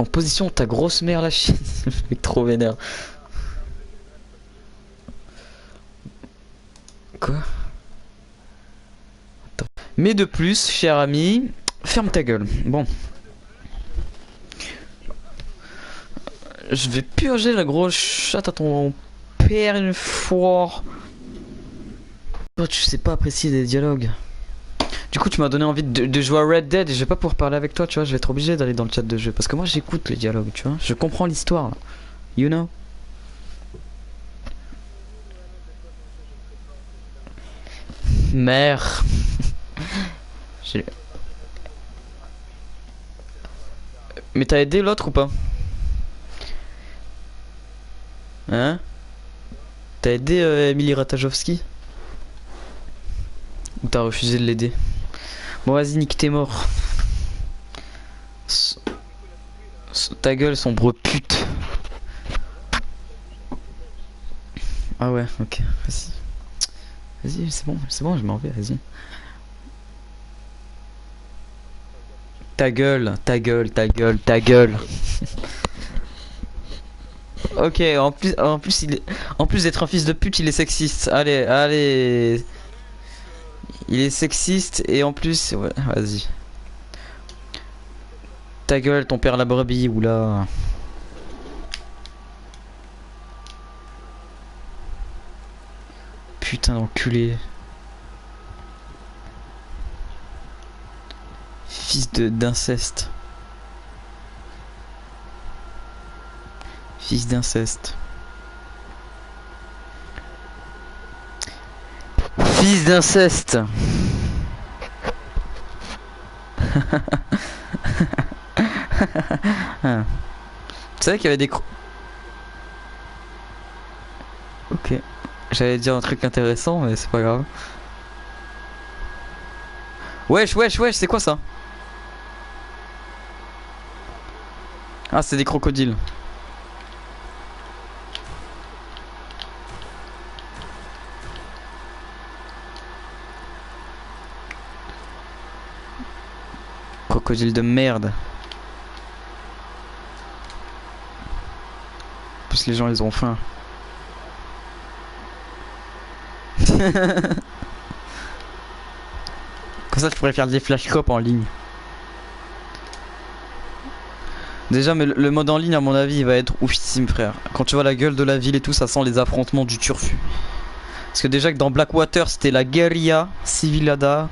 En position ta grosse mère la Chine. Le mec trop vénère. Quoi? Attends. Mais de plus, cher ami, ferme ta gueule. Bon. Je vais purger la grosse chatte à ton père une fois. Toi, tu sais pas apprécier des dialogues. Du coup, tu m'as donné envie de jouer à Red Dead et je vais pas pouvoir parler avec toi, tu vois. Je vais être obligé d'aller dans le chat de jeu. Parce que moi, j'écoute les dialogues, tu vois. Je comprends l'histoire, là. You know? Mère. Mais t'as aidé l'autre ou pas? Hein? T'as aidé Emily Ratajkowski? Ou t'as refusé de l'aider? Bon, vas-y, nique, t'es mort. Ta gueule, sombre pute. Ah ouais, ok, vas-y. Vas-y, c'est bon, je m'en vais, vas-y. Ta gueule, ta gueule, ta gueule, ta gueule. Ok, en plus d'être un fils de pute, il est sexiste. Allez, allez. Il est sexiste et en plus, ouais, vas-y. Ta gueule, ton père la brebis, oula. Putain d'enculé. Fils d'inceste. Fils d'inceste. Fils d'inceste. Tu savais qu'il y avait des Ok. J'allais dire un truc intéressant, mais c'est pas grave. Wesh, wesh, wesh, c'est quoi ça? Ah, c'est des crocodiles. Crocodile de merde. En plus, les gens, ils ont faim. Comme ça, je pourrais faire des flash cop en ligne. Déjà, mais le mode en ligne, à mon avis, il va être oufissime, frère. Quand tu vois la gueule de la ville et tout, ça sent les affrontements du turfu. Parce que déjà que dans Blackwater, c'était la guérilla civilada.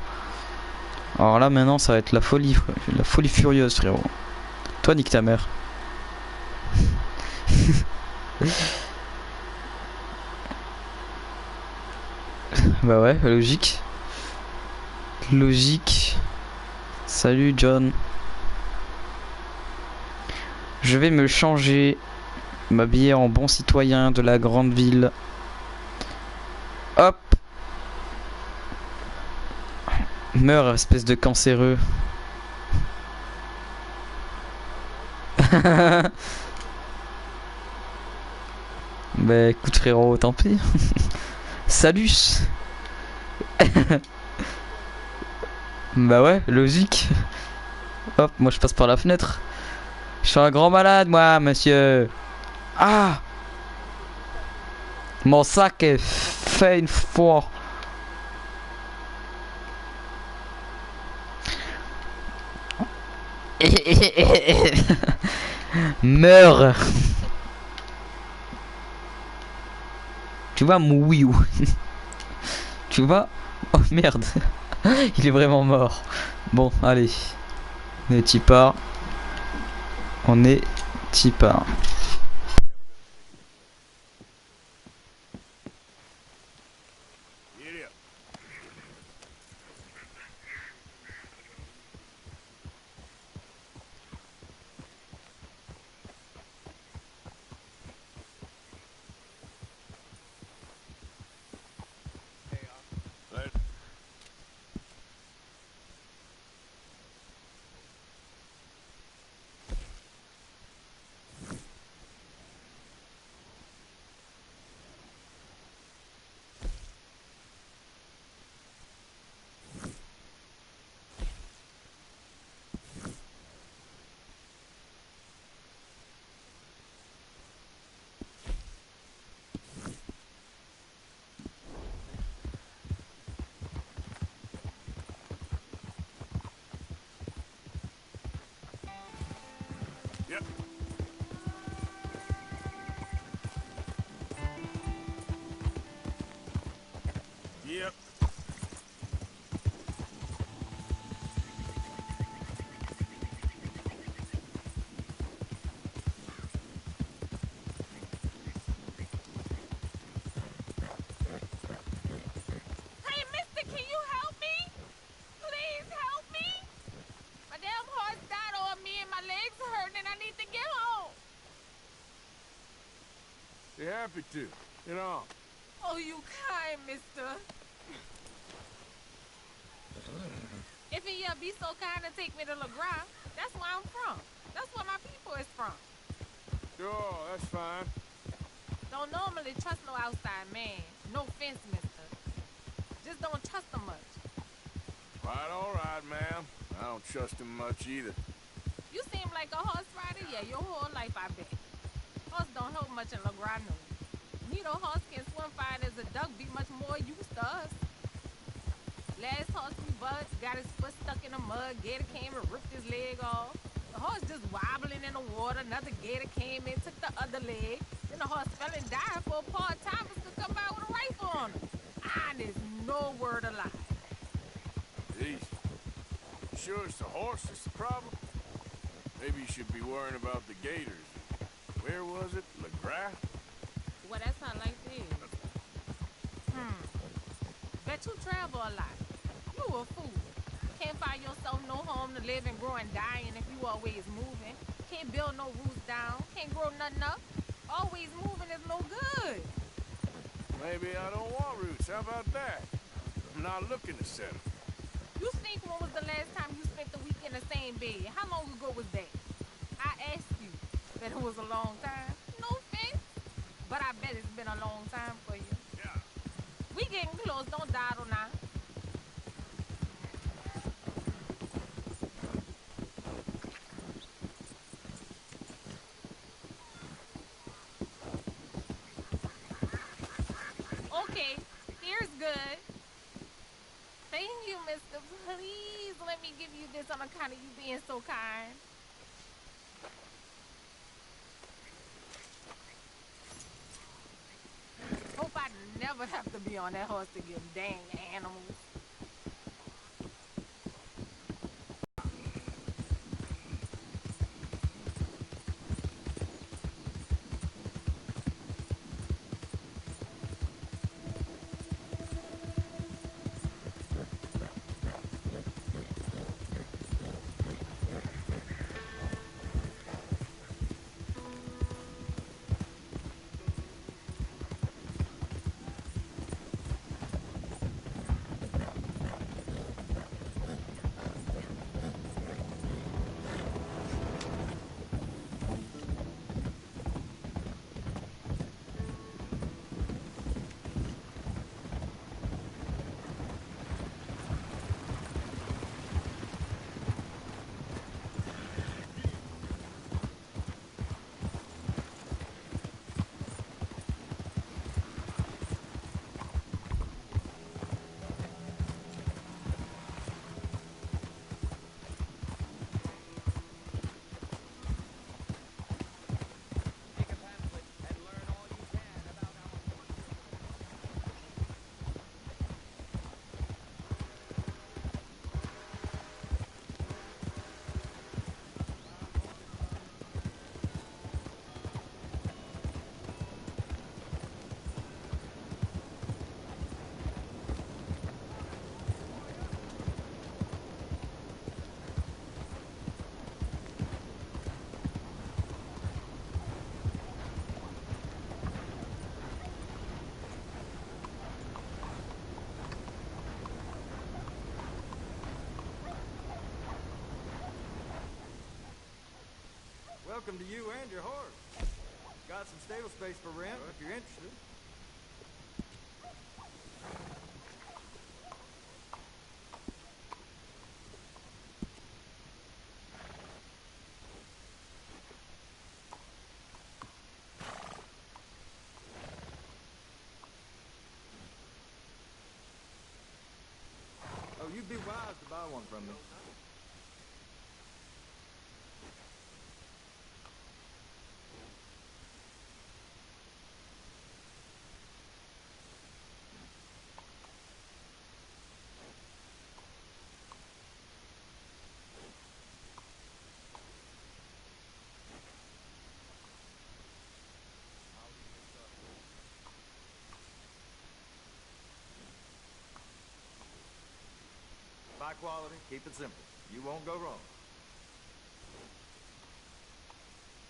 Alors là, maintenant, ça va être la folie, frère. La folie furieuse, frérot. Toi, nique ta mère. Bah ouais, logique. Logique. Salut, John. Je vais me changer, m'habiller en bon citoyen de la grande ville. Hop. Meurs, espèce de cancéreux. Bah écoute frérot, tant pis. Salut. Bah ouais, logique. Hop, moi je passe par la fenêtre. Je suis un grand malade moi, monsieur. Ah. Mon sac est fait une fois. Meurs. Tu vois mon oui. Tu vois? Oh merde. Il est vraiment mort. Bon, allez. On est tipard. On est tipard. Yep. Hey, mister, can you help me? Please help me. My damn horse died on me and my legs are hurting and I need to get home. Be happy to. Get on. Oh, you kind, mister. If you be so kind to take me to LeGras, that's where I'm from. That's where my people is from. Sure, that's fine. Don't normally trust no outside man. No offense, mister. Just don't trust him much. Quite all right, ma'am. I don't trust him much either. You seem like a horse rider, yeah, your whole life, I bet. Horse don't help much in LeGras, no. Neither horse can swim fine as a duck, be much more used to us. Last horse we bucked, got his foot stuck in the mud, gator came and ripped his leg off. The horse just wobbling in the water, another gator came in, took the other leg. Then the horse fell and died for a part-timers to come out with a rifle on him. Honest, no word of lie. Jeez. You sure it's the horse that's the problem? Maybe you should be worrying about the gators. Where was it? LeGras? Well, that's how life is. Bet you travel a lot. You a fool. Can't find yourself no home to live and grow and dying if you always moving. Can't build no roots down. Can't grow nothing up. Always moving is no good. Maybe I don't want roots. How about that? I'm not looking to settle. You think when was the last time you spent the week in the same bed? How long ago was that? I asked you. Bet it was a long time. No offense. But I bet it's been a long time for you. Yeah. We getting close. Don't dawdle now. Okay, here's good. Thank you, mister. Please let me give you this on account of you being so kind. Hope I never have to be on that horse again, dang animals. Welcome to you and your horse. Got some stable space for rent if you're interested. Oh, you'd be wise to buy one from me. quality, keep it simple. You won't go wrong.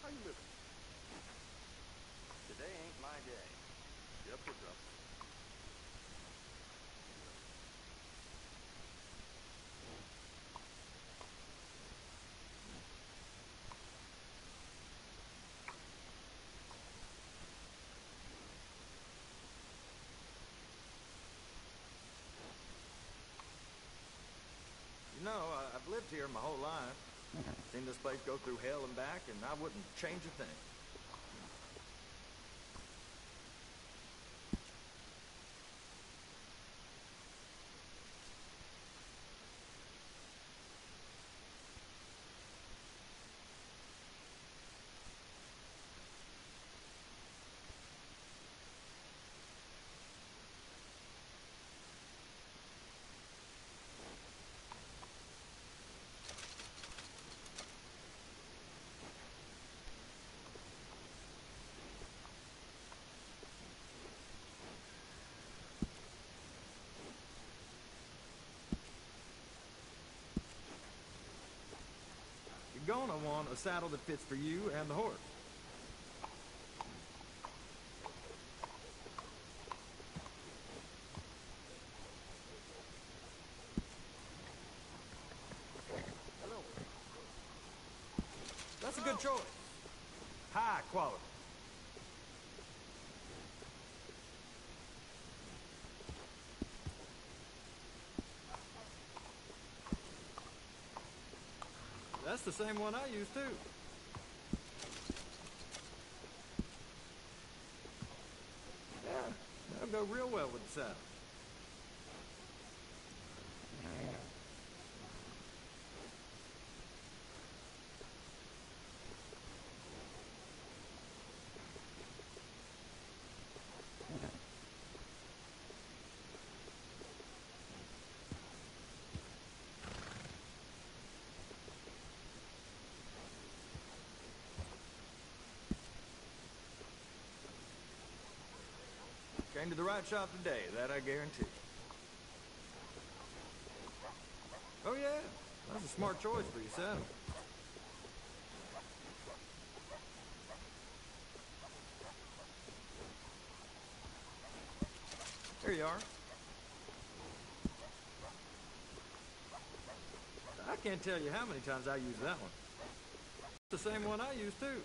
How you living? Today ain't my day. Yep, what's up? You know, I've lived here my whole life. Seen this place go through hell and back, and I wouldn't change a thing. You're gonna want a saddle that fits for you and the horse. That's a good choice. High quality. That's the same one I use too. Yeah, that'll go real well with the saddle. Came to the right shop today, that I guarantee. Oh yeah, that's a smart choice for your saddle. Here you are. I can't tell you how many times I use that one. It's the same one I use too.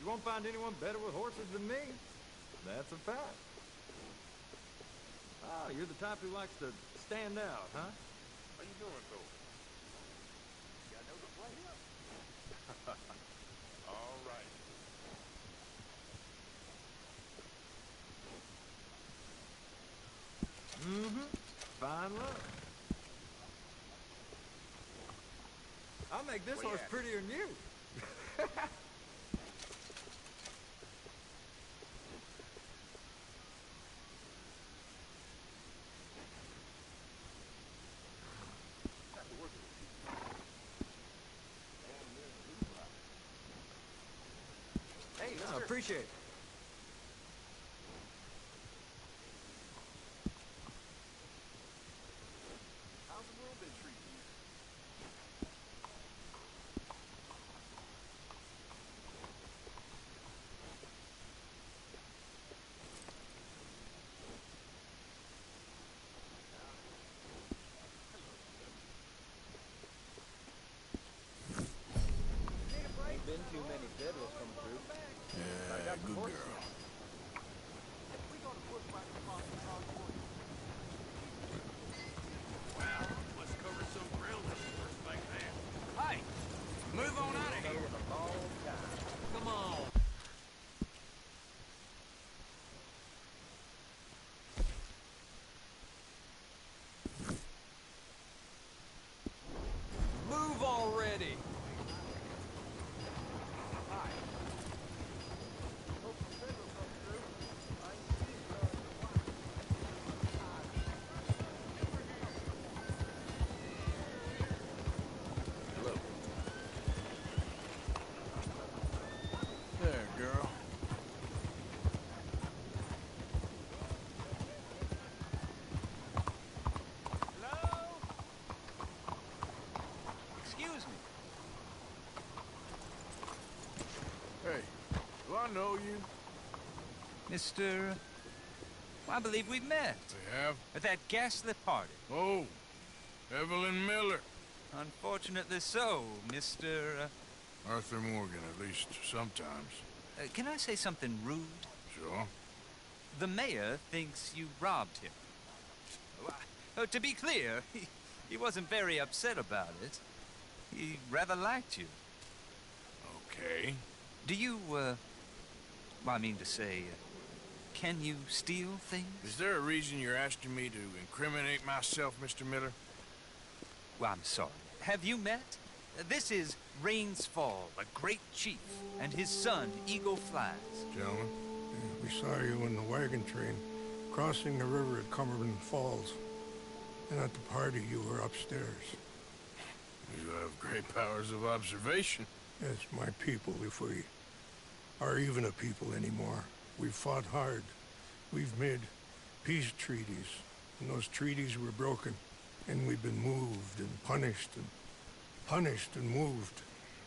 You won't find anyone better with horses than me. That's a fact. Oh, you're the type who likes to stand out, huh? How you doing, though? You know the play up. All right. Mm-hmm. Fine luck. I'll make this Where you horse at? prettier than you. Hey, I appreciate it. how's the world been treating you? Ain't been too many federals coming through. I got the know you. Mr. I believe we've met. We have? At that ghastly party. Oh, Evelyn Miller. Unfortunately so, Mr. Arthur Morgan, at least sometimes. Can I say something rude? Sure. The mayor thinks you robbed him. To be clear, he wasn't very upset about it. He rather liked you. Okay. Do you, well, I mean to say, can you steal things? Is there a reason you're asking me to incriminate myself, Mr. Miller? Well, I'm sorry. Have you met? This is Rains Fall, a great chief, and his son, Eagle Flies. Gentlemen? We saw you in the wagon train, crossing the river at Cumberland Falls. And at the party, you were upstairs. You have great powers of observation. Yes, my people, if we are even a people anymore. We've fought hard. We've made peace treaties, and those treaties were broken. And we've been moved and punished and moved.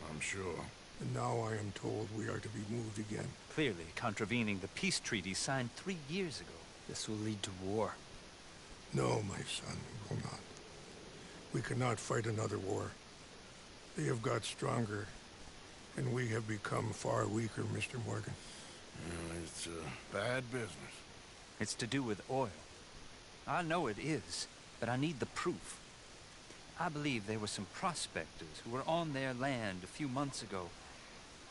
I'm sure. And now I am told we are to be moved again. Clearly contravening the peace treaty signed 3 years ago. This will lead to war. No, my son, it will not. We cannot fight another war. They have got stronger, and we have become far weaker, Mr. Morgan. It's a bad business. It's to do with oil. I know it is, but I need the proof. I believe there were some prospectors who were on their land a few months ago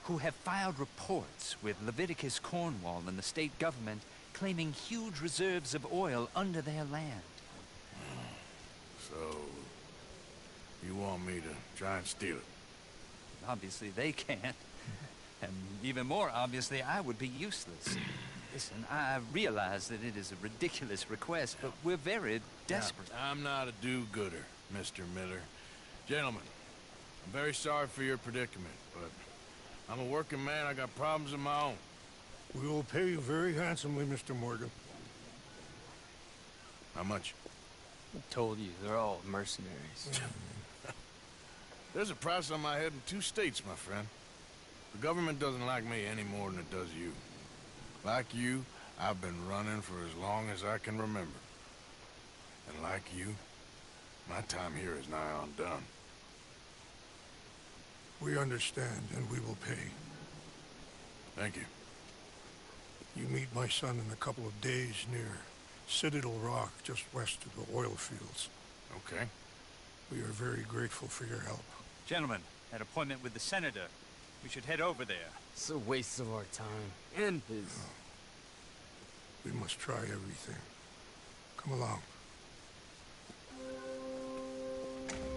who have filed reports with Leviticus Cornwall and the state government claiming huge reserves of oil under their land. So, you want me to try and steal it? Obviously they can't. And even more obviously, I would be useless. Listen, I realize that it is a ridiculous request, but we're very desperate. Now, I'm not a do-gooder, Mr. Miller. Gentlemen, I'm very sorry for your predicament, but I'm a working man. I got problems of my own. We will pay you very handsomely, Mr. Morgan. How much? I told you, they're all mercenaries. There's a price on my head in 2 states, my friend. The government doesn't like me any more than it does you. Like you, I've been running for as long as I can remember. And like you, my time here is nigh undone. We understand, and we will pay. Thank you. You meet my son in a couple of days near Citadel Rock, just west of the oil fields. Okay. We are very grateful for your help. Gentlemen, an appointment with the senator. We should head over there. It's a waste of our time. And his. We must try everything. Come along.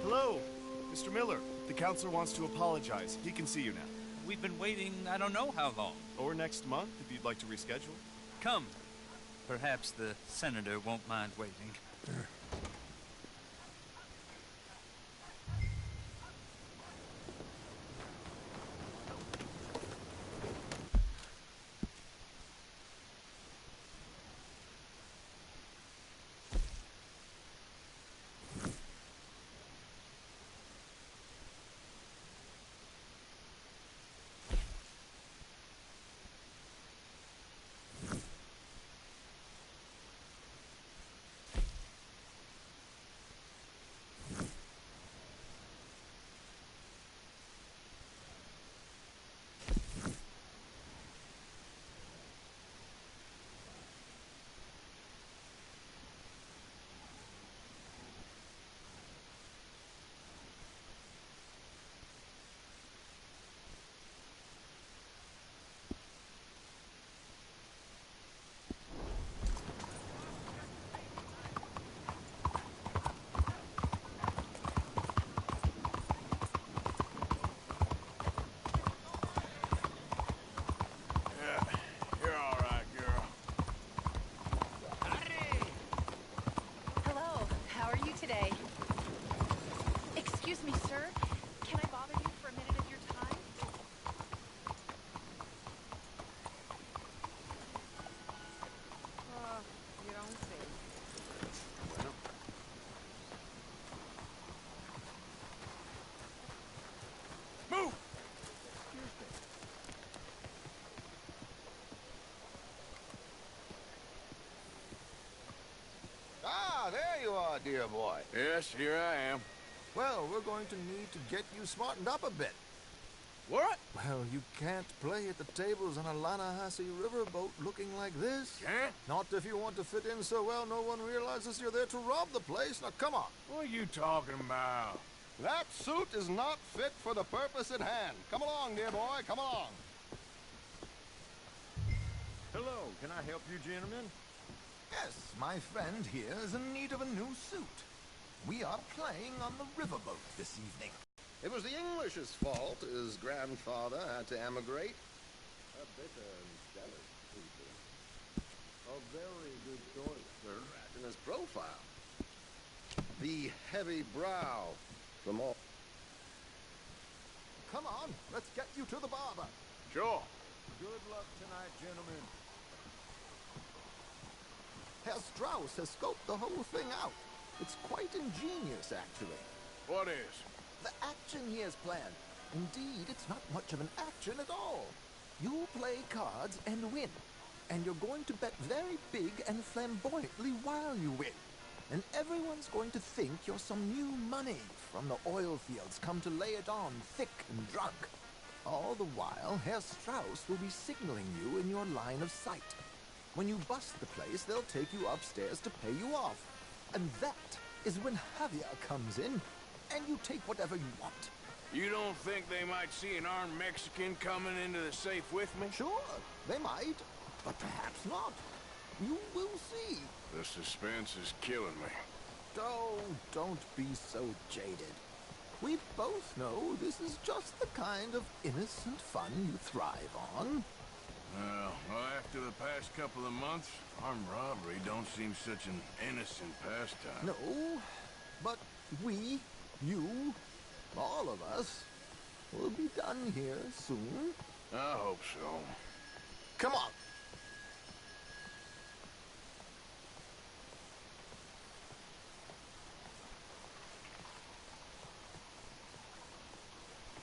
Hello, Mr. Miller. The counselor wants to apologize. He can see you now. We've been waiting I don't know how long. Or next month, if you'd like to reschedule. Come. Perhaps the senator won't mind waiting. Yeah. there you are, dear boy. Yes, here I am. Well, we're going to need to get you smartened up a bit. What? Well, you can't play at the tables on a Lannahechee riverboat looking like this. Can't? Not if you want to fit in so well no one realizes you're there to rob the place. Now, come on. What are you talking about? That suit is not fit for the purpose at hand. Come along, dear boy, come along. Hello, can I help you, gentlemen? Yes, my friend here is in need of a new suit. We are playing on the riverboat this evening. It was the English's fault his grandfather had to emigrate. A bitter and jealous people. A very good choice, sir. In his profile. The heavy brow from all... Come on, let's get you to the barber. Sure. Good luck tonight, gentlemen. Herr Strauss has scoped the whole thing out. It's quite ingenious, actually. What is? The action he has planned. Indeed, it's not much of an action at all. You play cards and win. And you're going to bet very big and flamboyantly while you win. And everyone's going to think you're some new money from the oil fields come to lay it on thick and drunk. All the while, Herr Strauss will be signaling you in your line of sight. When you bust the place, they'll take you upstairs to pay you off. And that is when Javier comes in, and you take whatever you want. You don't think they might see an armed Mexican coming into the safe with me? Sure, they might, but perhaps not. You will see. The suspense is killing me. Oh, don't be so jaded. We both know this is just the kind of innocent fun you thrive on. Well, after the past couple of months, armed robbery don't seem such an innocent pastime. No, but we, you, all of us, will be done here soon. I hope so. Come on.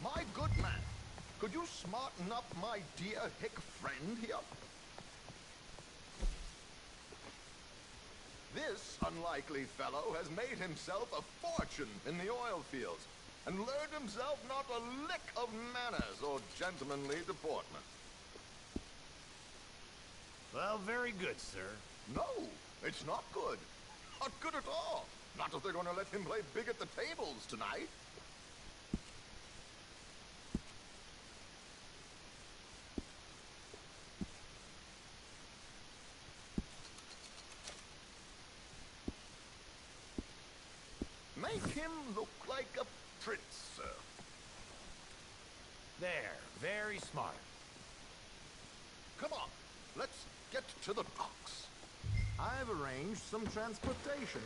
My good man, could you smarten up my dear hick friend here? This unlikely fellow has made himself a fortune in the oil fields and learned himself not a lick of manners or gentlemanly deportment. Well, very good, sir. No, it's not good. Not good at all. Not if they're going to let him play big at the tables tonight. Make him look like a prince, sir. There, very smart. Come on, let's get to the docks. I've arranged some transportation.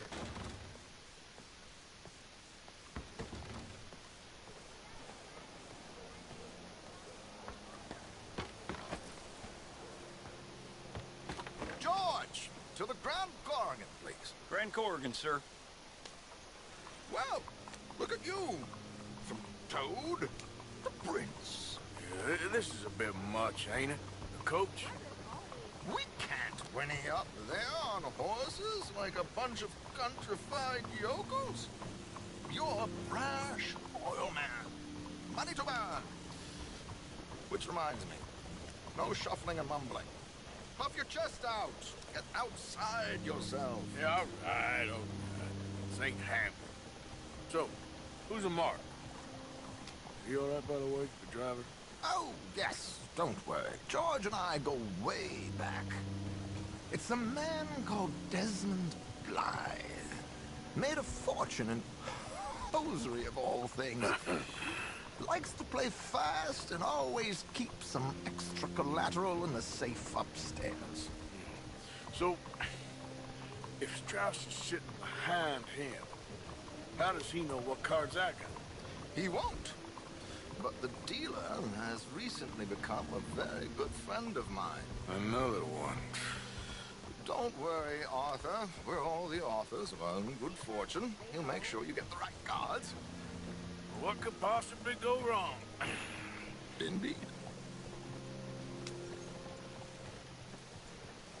George, to the Grand Corrigan, please. Grand Corrigan, sir. Well, look at you. From Toad to Prince. Yeah, this is a bit much, ain't it? The coach? We can't whinny up there on horses like a bunch of countrified yokels. You're a brash oil man. Money to burn. Which reminds me, no shuffling and mumbling. Puff your chest out. Get outside yourself. Yeah, all right. This ain't happening. So, who's a mark? You all right, by the way, the driver? Oh, yes, don't worry. George and I go way back. It's a man called Desmond Blythe. Made a fortune in hosiery of all things. Likes to play fast and always keeps some extra collateral in the safe upstairs. So, if Strauss is sitting behind him, how does he know what cards I got? He won't. But the dealer has recently become a very good friend of mine. Another one. Don't worry, Arthur. We're all the authors of our own good fortune. He'll make sure you get the right cards. What could possibly go wrong? Indeed.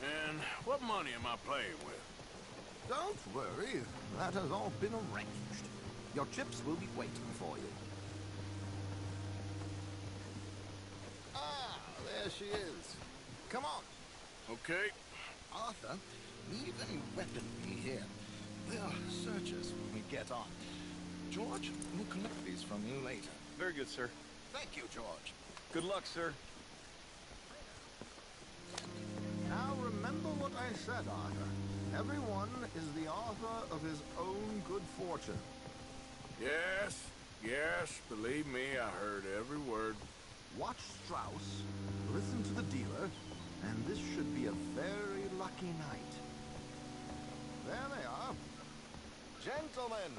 And what money am I playing with? Don't worry, that has all been arranged. Your chips will be waiting for you. Ah, there she is. Come on. Okay. Arthur, leave any weaponry here. They'll search us when we get on. George, we'll collect these from you later. Very good, sir. Thank you, George. Good luck, sir. Now remember what I said, Arthur. Everyone is the author of his own good fortune. Yes, believe me, I heard every word. Watch Strauss, listen to the dealer, and this should be a very lucky night. There they are. Gentlemen,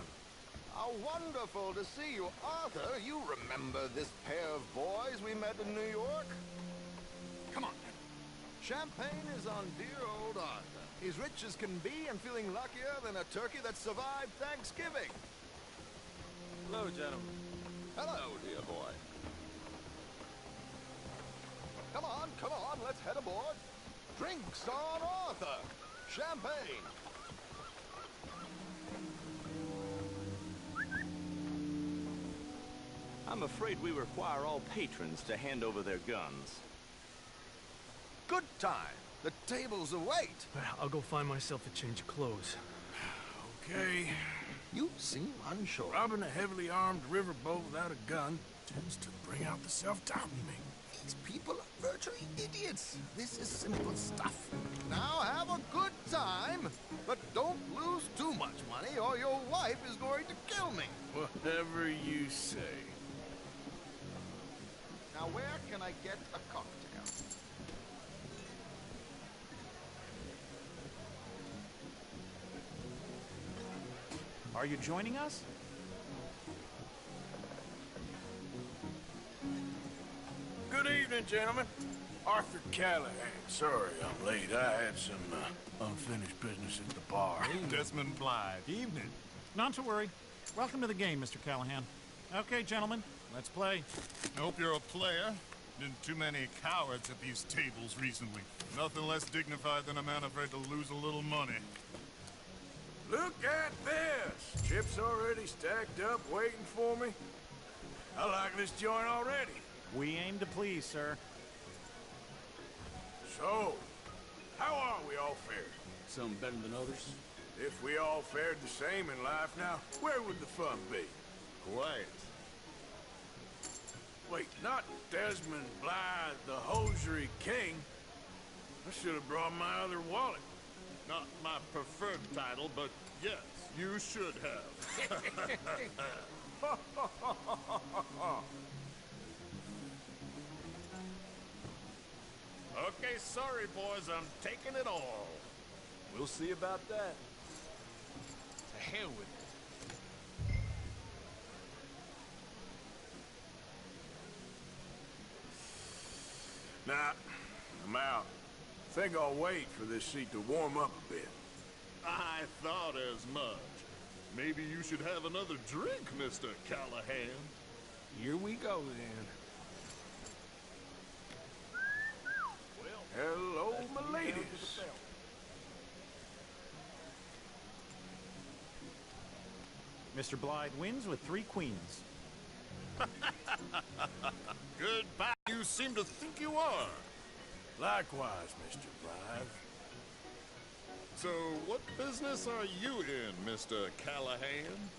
how wonderful to see you. Arthur, you remember this pair of boys we met in New York? Come on. Champagne is on dear old Arthur. He's rich as can be and feeling luckier than a turkey that survived Thanksgiving. Hello, gentlemen. Hello, dear boy. Come on, let's head aboard. Drinks on Arthur. Champagne. I'm afraid we require all patrons to hand over their guns. Good time. The tables await. I'll go find myself a change of clothes. Okay. You seem unsure. Robbing a heavily armed riverboat without a gun tends to bring out the self-doubt in me. These people are virtually idiots. This is simple stuff. Now have a good time, but don't lose too much money or your wife is going to kill me. Whatever you say. Now where can I get a cocktail? Are you joining us? Good evening, gentlemen. Arthur Callahan. Sorry I'm late. I had some unfinished business at the bar. Desmond Blythe. Evening. Not to worry. Welcome to the game, Mr. Callahan. Okay, gentlemen, let's play. I hope you're a player. Been too many cowards at these tables recently. Nothing less dignified than a man afraid to lose a little money. Look at this! Chips already stacked up, waiting for me. I like this joint already. We aim to please, sir. So, how are we all fared? Some better than others. If we all fared the same in life now, where would the fun be? Quiet. Wait, not Desmond Blythe, the hosiery king. I should have brought my other wallet. Not my preferred title, but yes, you should have. Okay, sorry, boys, I'm taking it all. We'll see about that. To hell with it. Nah, I'm out. Think I'll wait for this seat to warm up a bit. I thought as much. Maybe you should have another drink, Mr. Callahan. Here we go, then. Hello, my ladies. Mr. Blythe wins with 3 queens. Goodbye. You seem to think you are. Likewise, Mr. Blythe. So, what business are you in, Mr. Callahan?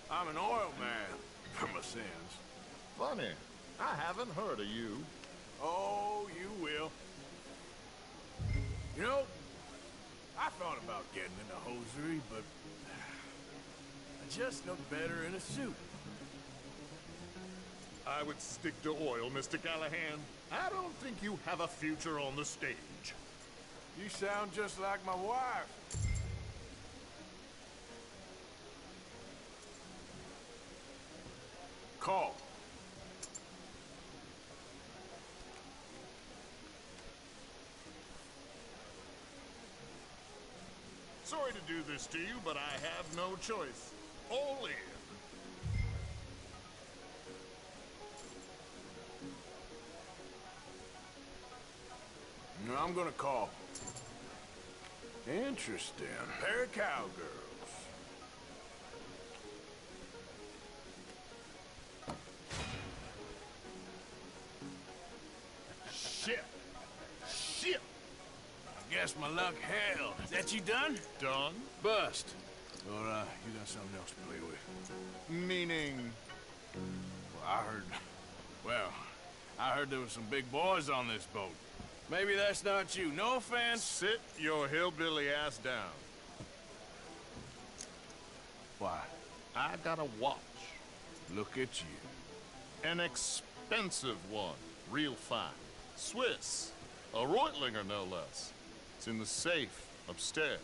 I'm an oil man, for my sins. Funny. I haven't heard of you. Oh, you will. You know, I thought about getting into hosiery, but I just look better in a suit. I would stick to oil, Mr. Callahan. I don't think you have a future on the stage. You sound just like my wife. Call. Sorry to do this to you, but I have no choice. All in. No, I'm gonna call. Interesting. Pair of cowgirls. Shit. Shit. I guess my luck held. Is that you done? Done? Bust. Or, you got something else to play with? Meaning... Well, I heard there was some big boys on this boat. Maybe that's not you. No offense. Sit your hillbilly ass down. Why? I got a watch. Look at you. An expensive one. Real fine. Swiss. A Reutlinger, no less. It's in the safe upstairs.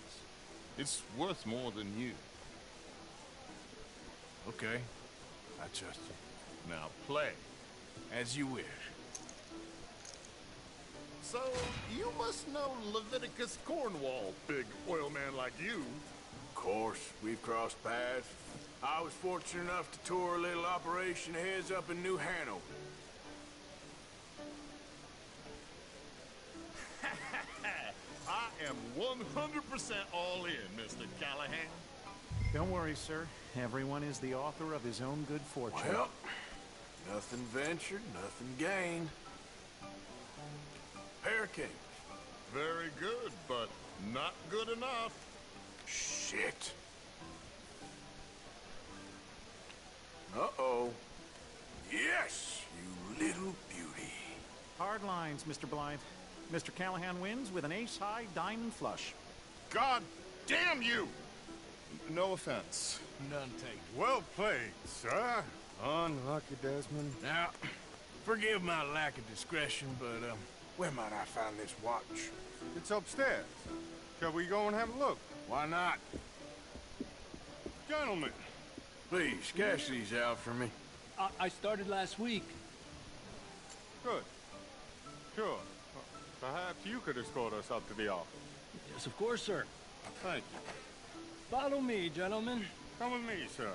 It's worth more than you. Okay. I trust you. Now play. As you wish. So, you must know Leviticus Cornwall, big oil man like you. Of course, we've crossed paths. I was fortunate enough to tour a little operation of his up in New Hanover. I am 100% all in, Mr. Callahan. Don't worry, sir. Everyone is the author of his own good fortune. Well, nothing ventured, nothing gained. Hurricane. Very good, but not good enough. Shit. Uh-oh. Yes, you little beauty. Hard lines, Mr. Blythe. Mr. Callahan wins with an ace-high diamond flush. God damn you! No offense. None taken. Well played, sir. Unlucky, Desmond. Now, forgive my lack of discretion, but, where might I find this watch? It's upstairs. Shall we go and have a look? Why not? Gentlemen. Please, cash these out for me. I started last week. Good. Sure. Perhaps you could escort us up to the office. Yes, of course, sir. Thank you. Follow me, gentlemen. Come with me, sir.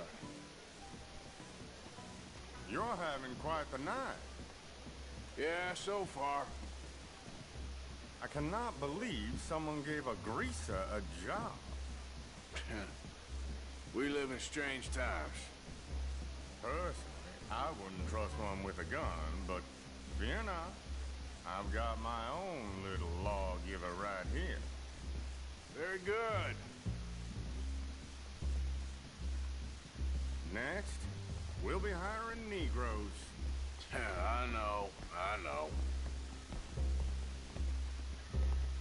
You're having quite the night. Yeah, so far. I cannot believe someone gave a greaser a job. We live in strange times. Personally, I wouldn't trust one with a gun, but fear not. I've got my own little lawgiver right here. Very good. Next, we'll be hiring Negroes. I know.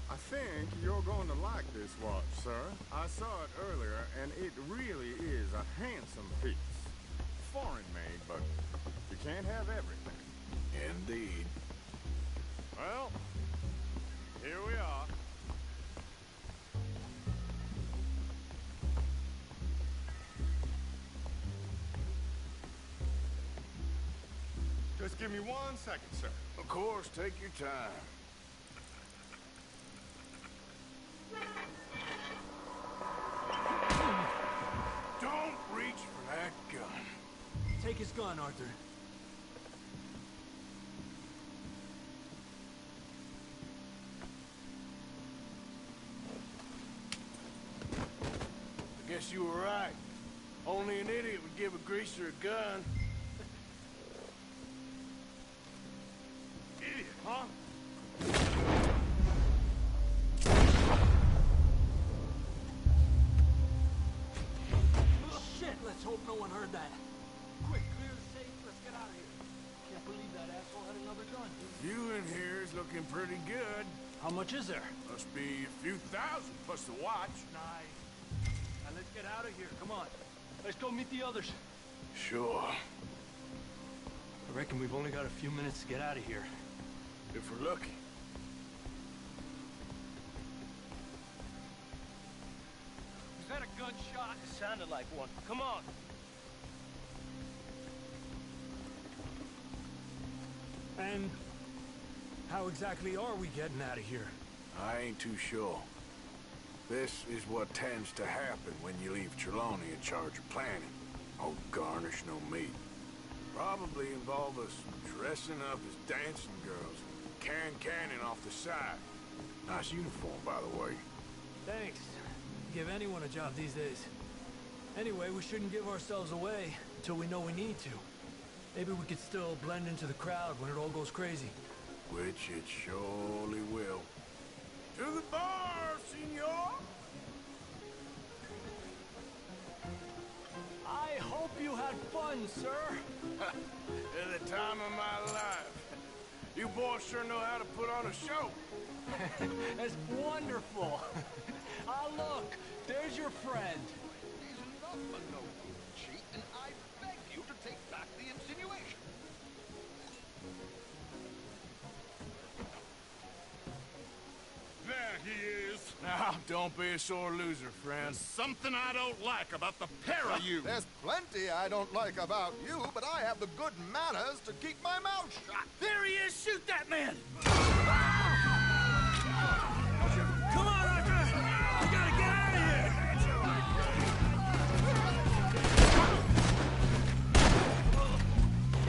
I think you're going to like this watch, sir. I saw it earlier, and it really is a handsome piece. Foreign made, but you can't have everything. Indeed. Well, here we are. Just give me 1 second, sir. Of course, take your time. Don't reach for that gun. Take his gun, Arthur. I guess you were right. Only an idiot would give a greaser a gun. Idiot, huh? Shit, let's hope no one heard that. Quick, clear the safe, let's get out of here. Can't believe that asshole had another gun. You in here is looking pretty good. How much is there? Must be a few thousand plus the watch. Nice. Now let's get out of here, come on. Let's go meet the others. Sure. I reckon we've only got a few minutes to get out of here. If we're lucky. Was that a gunshot? It sounded like one. Come on. And how exactly are we getting out of here? I ain't too sure. This is what tends to happen when you leave Trelawney in charge of planning. Oh, garnish no meat. Probably involve us dressing up as dancing girls, carrying cannon off the side. Nice uniform, by the way. Thanks. Give anyone a job these days. Anyway, we shouldn't give ourselves away until we know we need to. Maybe we could still blend into the crowd when it all goes crazy. Which it surely will. To the bar, senor! I hope you had fun, sir. At the time of my life. You boys sure know how to put on a show. That's wonderful. Ah, look, there's your friend. He's not a noble cheat, and I beg you to take back the insinuation. There he is. Now, don't be a sore loser, friend. Something I don't like about the pair of you. There's plenty I don't like about you, but I have the good manners to keep my mouth shut. There he is! Shoot that man! Come on, Arthur! We gotta get out of here!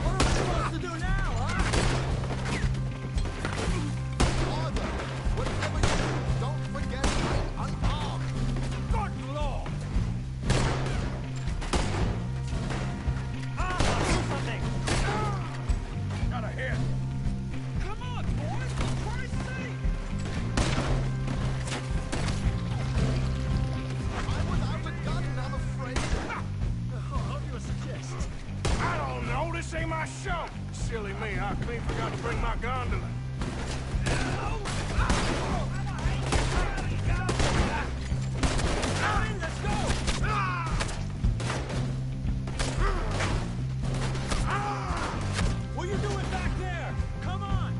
What are we supposed to do now, huh? Arthur, whatever you do, don't forget I'm unarmed. Good Lord! Got a hit. Come on, boys! For Christ's sake! I'm without a gun, I'm afraid. How do you suggest? I don't know. This ain't my show. Silly me. I clean forgot to bring my gondola. Let's go! What are you doing back there? Come on!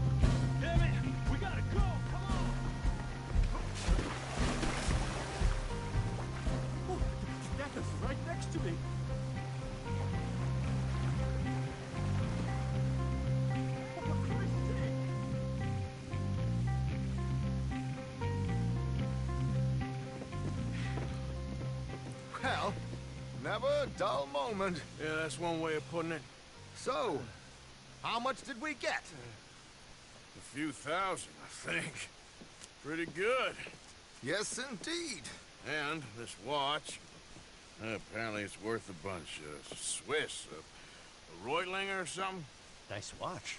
Damn it! We gotta go! Come on! Oh, that is right next to me. Oh, for Christ's sake. Well, never a dull moment. Yeah, that's one way of putting it. So, how much did we get? A few thousand, I think. Pretty good. Yes, indeed. And this watch, apparently it's worth a bunch. Swiss, a Reutlinger or something? Nice watch.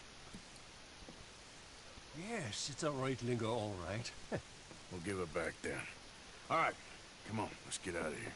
Yes, it's a Reutlinger, all right. We'll give it back then. All right, come on, let's get out of here.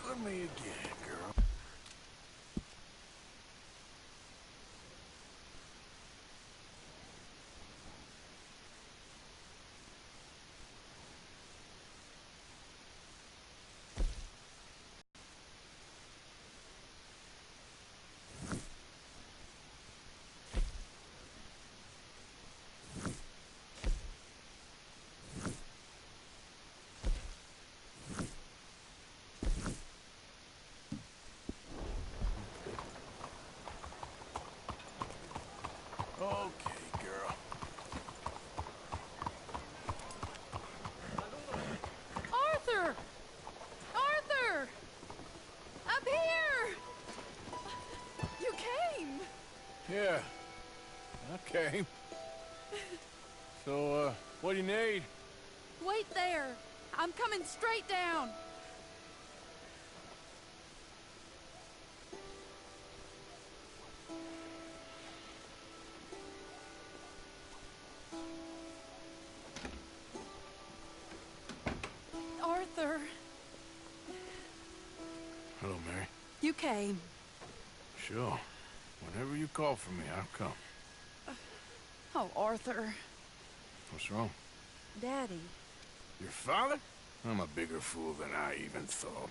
Let me again, girl. Okay, girl. Arthur! Arthur! Up here! You came! Yeah, I came. So, what do you need? Wait there. I'm coming straight down. Arthur, Hello, Mary. you came. Sure. Whenever you call for me, I'll come. Oh, Arthur. What's wrong? Daddy. Your father? I'm a bigger fool than I even thought.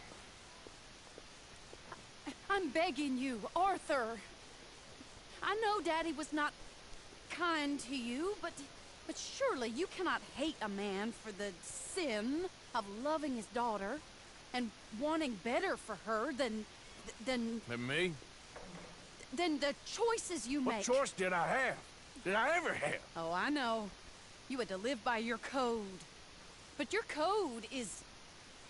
I'm begging you, Arthur. I know Daddy was not kind to you, but surely you cannot hate a man for the sin of loving his daughter and wanting better for her than Than me? than the choices you What make. choice did I have? Did I ever have? Oh, I know. You had to live by your code. But your code is...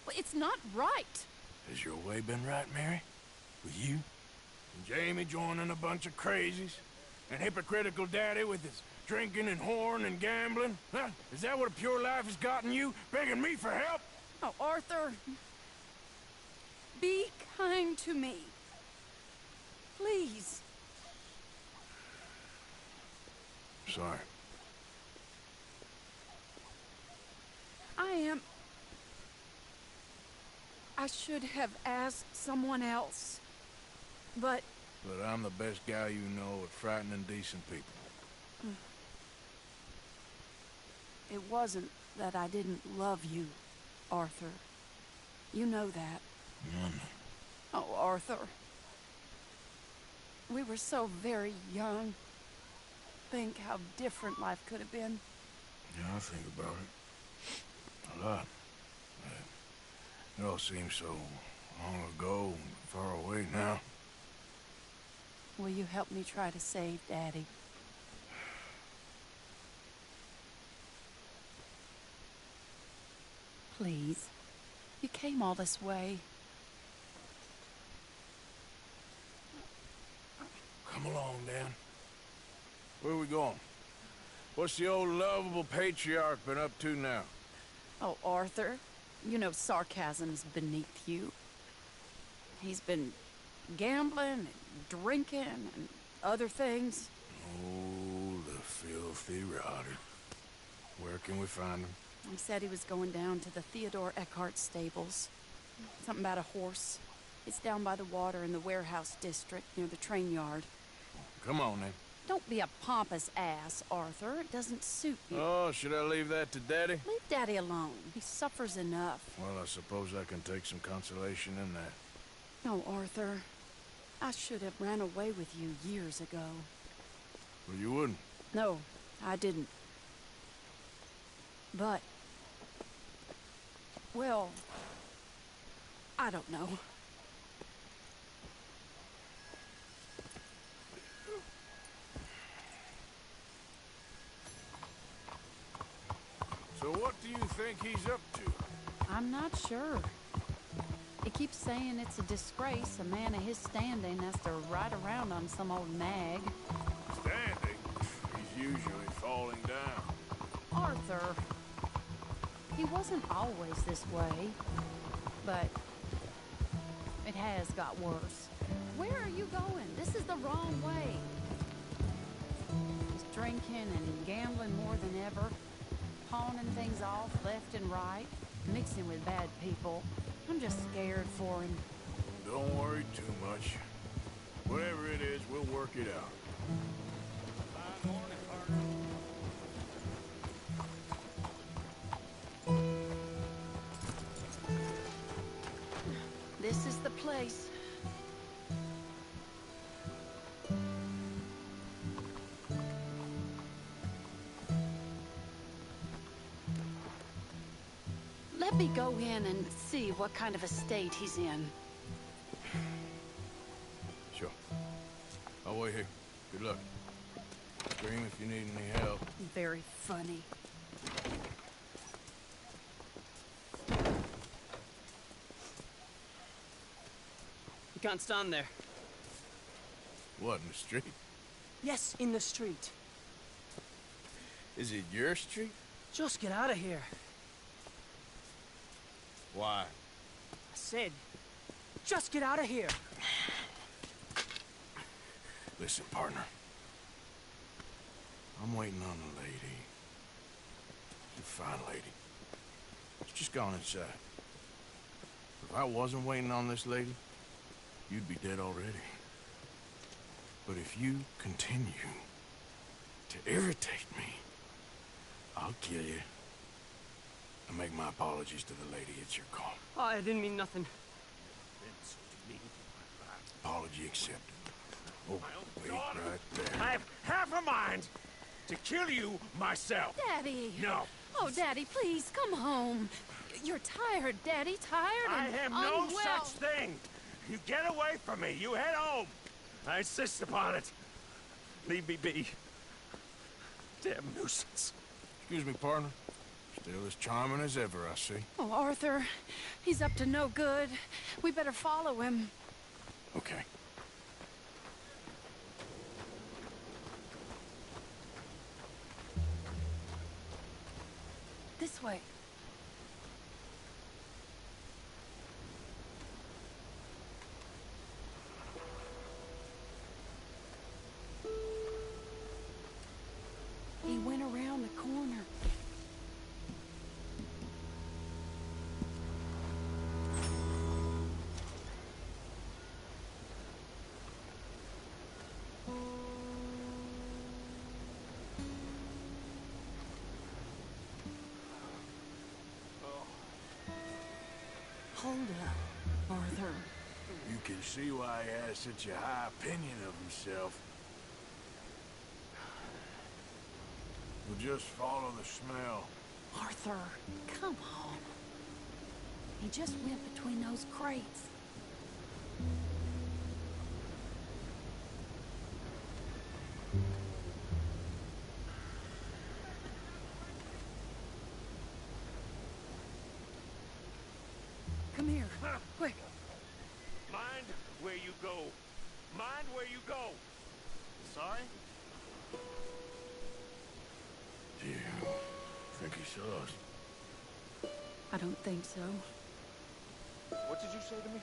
well, it's not right. Has your way been right, Mary? With you? And Jamie joining a bunch of crazies? And hypocritical daddy with his drinking and whoring and gambling? Huh? Is that what a pure life has gotten you? Begging me for help? Oh, Arthur. Be kind to me. Please. Sorry. I should have asked someone else. But I'm the best guy you know at frightening decent people. it wasn't that I didn't love you, Arthur. You know that. Oh, Arthur. We were so very young. Think how different life could have been. Yeah, I think about it. A lot. It all seems so long ago and far away now. Will you help me try to save Daddy? Please. You came all this way. Come along, Dan. Where are we going? What's the old lovable patriarch been up to now? Oh, Arthur. You know sarcasm's beneath you. He's been gambling and drinking and other things. Oh, the filthy rotter. Where can we find him? He said he was going down to the Theodore Eckhart stables. Something about a horse. It's down by the water in the warehouse district near the train yard. Come on, then. Don't be a pompous ass, Arthur. It doesn't suit you. Oh, should I leave that to Daddy? Leave Daddy alone. He suffers enough. Well, I suppose I can take some consolation in that. No, Arthur. I should have ran away with you years ago. Well, you wouldn't. No, I didn't. But... well... I don't know. So what do you think he's up to? I'm not sure. He keeps saying it's a disgrace a man of his standing has to ride around on some old nag. Standing? He's usually falling down. Arthur! He wasn't always this way, but it has got worse. Where are you going? This is the wrong way. He's drinking and gambling more than ever, pawning things off left and right, mixing with bad people. I'm just scared for him. Don't worry too much. Whatever it is, we'll work it out. Fine morning, partner. This is the place. Let me go in and see what kind of a state he's in. Sure. I'll wait here. Good luck. Scream if you need any help. Very funny. You can't stand there. What, in the street? Yes, in the street. Is it your street? Just get out of here. Why? I said, just get out of here. Listen, partner. I'm waiting on a lady. She's a fine lady. She's just gone inside. If I wasn't waiting on this lady, you'd be dead already. But if you continue to irritate me, I'll kill you. And make my apologies to the lady. It's your call. Oh, I didn't mean nothing. Apology accepted. Oh, wait right there. I have half a mind to kill you myself. Daddy! No. Oh, Daddy, please, come home. You're tired, Daddy, tired I and am no unwell. such thing. You get away from me. You head home. I insist upon it. Leave me be. Damn nuisance. Excuse me, partner. Still as charming as ever, I see. Oh, Arthur, he's up to no good. We better follow him. Okay. This way. He went around the corner. Hold up, Arthur. You can see why he has such a high opinion of himself. We'll just follow the smell. Arthur, come on. He just went between those crates. Come here, quick. Mind where you go. Mind where you go. Sorry? Yeah, think he saw us. I don't think so. What did you say to me?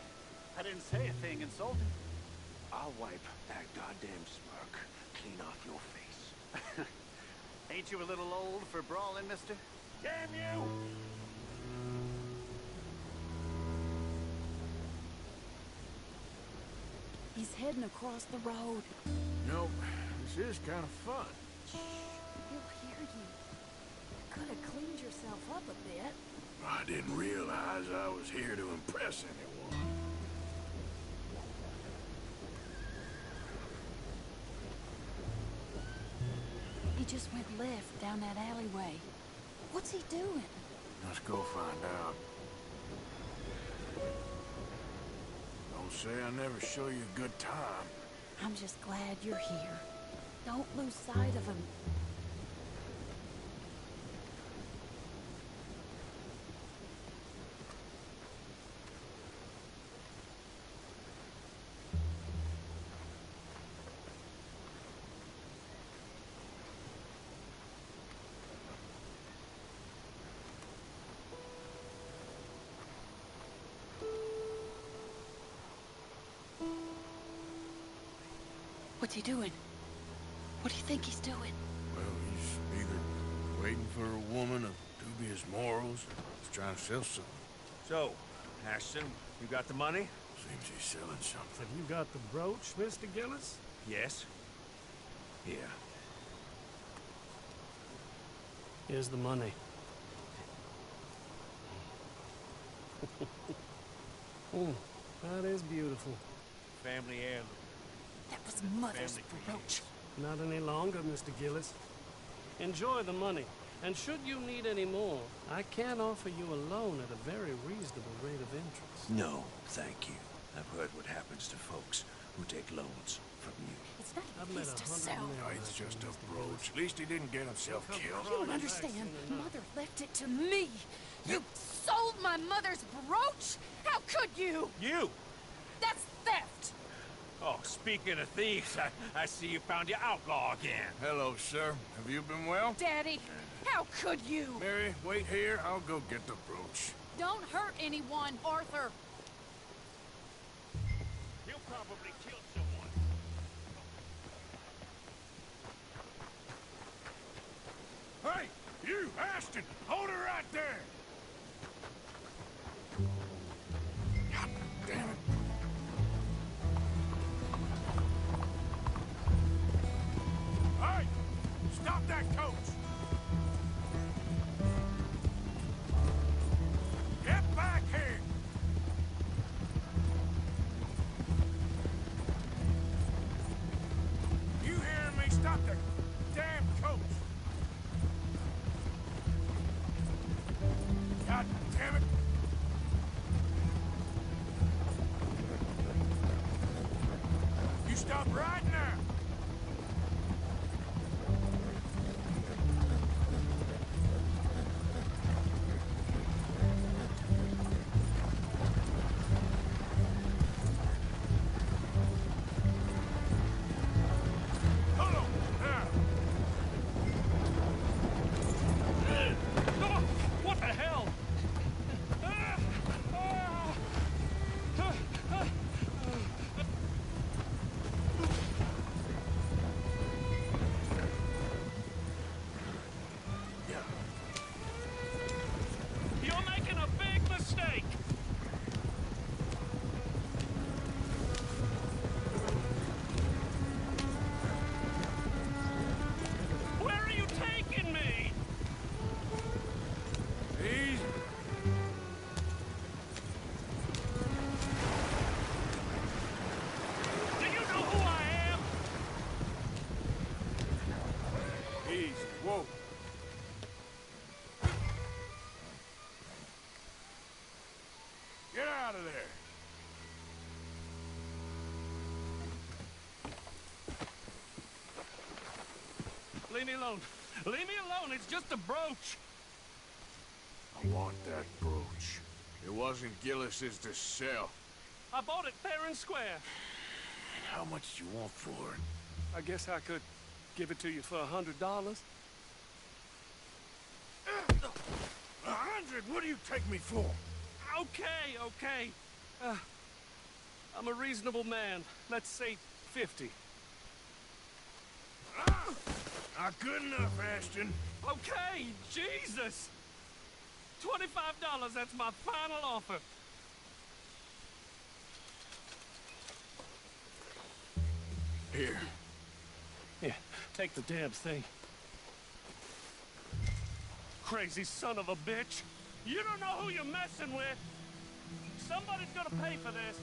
I didn't say a thing insulting. I'll wipe that goddamn smirk clean off your face. Ain't you a little old for brawling, mister? Damn you! He's heading across the road. You know, this is kind of fun. Shh, he'll hear you. Could have cleaned yourself up a bit. I didn't realize I was here to impress anyone. He just went left down that alleyway. What's he doing? Let's go find out. Don't say I never show you a good time. I'm just glad you're here. Don't lose sight of him. What's he doing? What do you think he's doing? Well, he's either waiting for a woman of dubious morals or he's trying to sell something. So, Ashton, you got the money? Seems he's selling something. Have you got the brooch, Mr. Gillis? Yes. Here. Here's the money. That is beautiful. Family heirloom. That was Mother's brooch. Not any longer, Mr. Gillis. Enjoy the money. And should you need any more, I can offer you a loan at a very reasonable rate of interest. No, thank you. I've heard what happens to folks who take loans from you. It's not I've even met his to 100 sell. men. No, it's just a brooch. At least he didn't get himself killed. You don't understand. Mother left it to me. You sold my mother's brooch? How could you? You? That's theft. Oh, speaking of thieves, I see you found your outlaw again. Hello, sir. Have you been well? Daddy, how could you? Mary, wait here. I'll go get the brooch. Don't hurt anyone, Arthur. He'll probably kill someone. Hey, you, Ashton! Hold her right there! God damn it. Hey! Stop that coach! Get back here! damn it! You stop right now! What the hell? You're making a big mistake. Where are you taking me? Easy. Do you know who I am? Easy. Whoa. Get out of there. Leave me alone. Leave me alone. It's just a brooch. I want that brooch. It wasn't Gillis's to sell. I bought it fair and square. How much do you want for it? I guess I could give it to you for $100. 100? What do you take me for? Okay, okay. I'm a reasonable man. Let's say 50. Not good enough, Ashton. Okay, Jesus! $25, that's my final offer. Here. Yeah, take the damn thing. Crazy son of a bitch. You don't know who you're messing with. Somebody's gonna pay for this.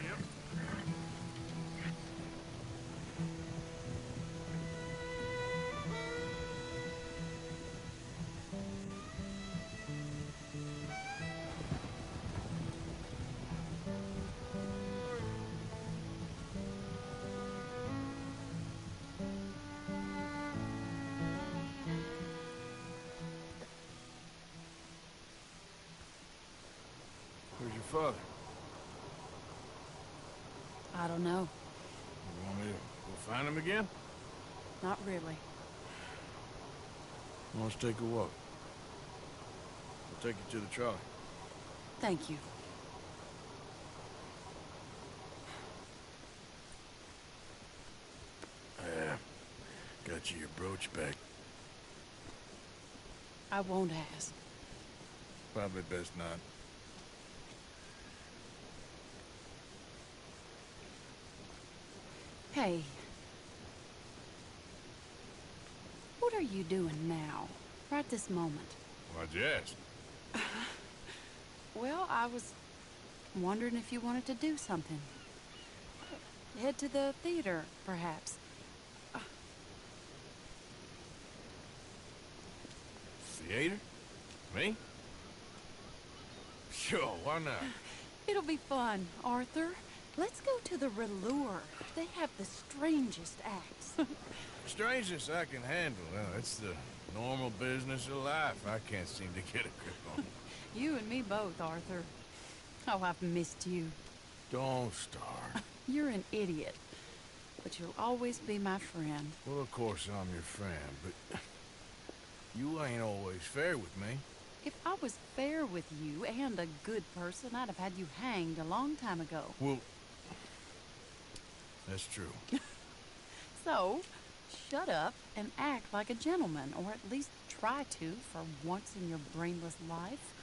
Yep. Where's your father? I don't know. You want me to go find him again? Not really. Let's take a walk. I'll take you to the trolley. Thank you. Got you your brooch back. I won't ask. Probably best not. Hey. What are you doing now? Right this moment? Why'd you ask? Well, I was wondering if you wanted to do something. Head to the theater, perhaps. Theater? Me? Sure, why not? It'll be fun, Arthur. Let's go to the Relure. They have the strangest acts. Strangeness I can handle. Well, it's the normal business of life. I can't seem to get a grip on. You and me both, Arthur. Oh, I've missed you. Don't start. You're an idiot. But you'll always be my friend. Well, of course I'm your friend, but you ain't always fair with me. If I was fair with you and a good person, I'd have had you hanged a long time ago. Well, that's true. So, shut up and act like a gentleman, or at least try to for once in your brainless life.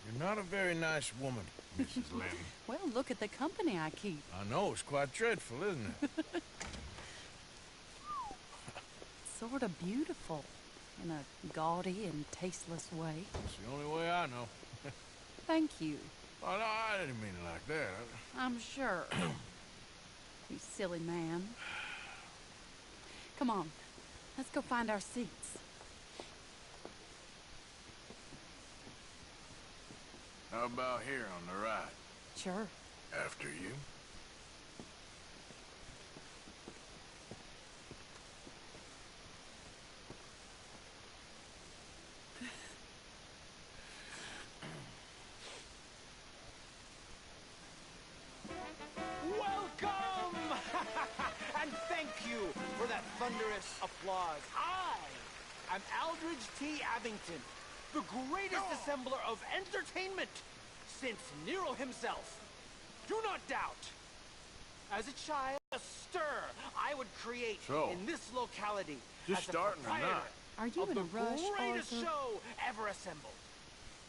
You're not a very nice woman, Mrs. Lynn. Well, look at the company I keep. I know, it's quite dreadful, isn't it? Sort of beautiful, in a gaudy and tasteless way. It's the only way I know. Thank you. Oh, no, I didn't mean it like that. I'm sure. You silly man. Come on. Let's go find our seats. How about here on the right? Sure. After you. Welcome! And thank you for that thunderous applause. I am Aldridge T. Abington, the greatest assembler of entertainment since Nero himself. Do not doubt. As a child, a stir I would create in this locality Just as a starting or proprietor not? Are you of in the a rush, greatest Arthur? show ever assembled.